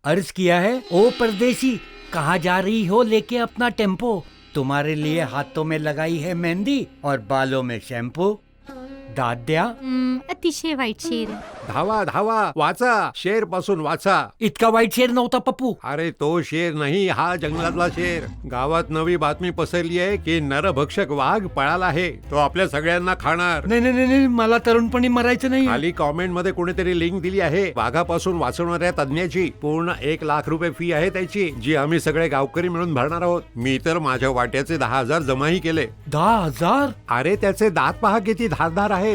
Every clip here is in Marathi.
अर्ज किया है, ओ परदेसी कहाँ जा रही हो लेके अपना टेम्पो। तुम्हारे लिए हाथों में लगाई है मेहंदी और बालों में शैम्पू। दाद द्या। अतिशय वाईट शेर आहे. धावा धावा वाचा, शेर पासून वाचा. इतका वाईट शेर नव्हता पप्पू. अरे तो शेर नाही, हा जंगलातला शेर. गावात नवी बातमी पसरली आहे की नरभक्षक वाघ पळाला आहे. तो आपल्या सगळ्यांना खाणार. नाही नाही नाही, मला तरुणपणी मरायचं नाही. खाली कॉमेंट मध्ये कोणीतरी लिंक दिली आहे वाघापासून वाचवणाऱ्या तज्ञाची. पूर्ण 1 लाख रुपये फी आहे त्याची, जी आम्ही सगळे गावकरी मिळून भरणार आहोत. मी तर माझ्या वाट्याचे 10,000 जमाही केले. 10,000? अरे त्याचे दात पहा किती धारदार आहेत.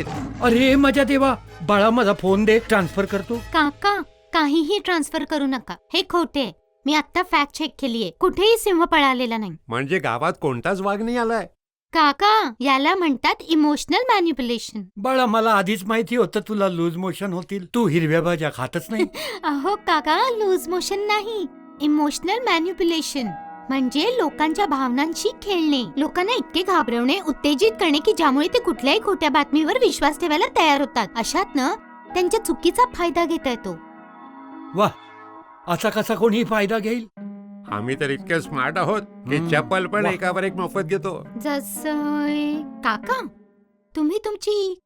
अरे माझ्या देवा, बाळा माझा फोन दे, ट्रान्सफर करतो. काका काहीही ट्रान्सफर करू नका, हे खोटे आहे. मी आता फॅक्ट चेक केलीये, कुठेही सिंह पळालेला नाही. म्हणजे गावात कोणताच वाघ नाही आलाय. काका याला म्हणतात इमोशनल मॅन्युप्युलेशन. बाळा मला आधीच माहिती होतं तुला लूज मोशन होतील. तू हिरव्या भाज्या खातच नाही. अहो काका, लूज मोशन नाही, इमोशनल मॅन्युप्युलेशन म्हणजे लोकांच्या भावनांशी खेळणे, लोकांना इतके घाबरवणे, उत्तेजित करणे की ज्यामुळे ते कुठल्याही खोट्या बातमीवर विश्वास ठेवायला तयार होतात. अशातनं त्यांच्या चुकीचा फायदा घेता येतो. वा, असा कसा कोणी फायदा घेईल? आम्ही तर इतके स्मार्ट आहोत की चप्पल पण वाह. एकावर एक मोफत घेतो. जसं काका, तुम्ही तुमची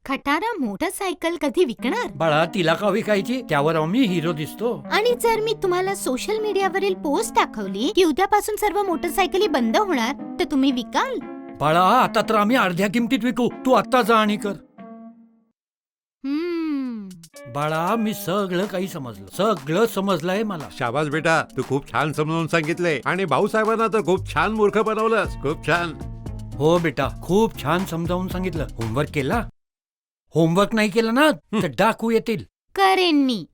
खटारा मोटरसायकल कधी विकणार? बाळा तिला का विकायची? त्यावर आम्ही हिरो दिसतो. आणि जर मी तुम्हाला सोशल मीडियावरील पोस्ट दाखवली की उद्यापासून सर्व मोटरसायकली बंद होणार, तर तुम्ही विकाल? बाळा आता तर आम्ही अर्ध्या किमतीत विकू. तू आता जा आणि कर. बाळा मी सगळं काही समजलं, सगळं समजलंय मला. शाबास बेटा, तू खूप छान समजावून सांगितले. आणि भाऊसाहेबांना तर खूप छान मूर्ख बनवलंस. खूप छान. हो बेटा, खूप छान समजावून सांगितलं. होमवर्क केला? होमवर्क नाही केलं ना तर डाकू येतील. करेन मी.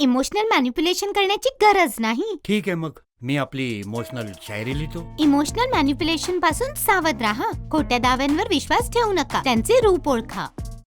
इमोशनल मॅन्युप्युलेशन करण्याची गरज नाही. ठीक आहे, मग मी आपली इमोशनल शायरी लिहितो. इमोशनल मॅन्युप्युलेशन पासून सावध राहा. खोट्या दाव्यांवर विश्वास ठेवू नका, त्यांचे रूप ओळखा.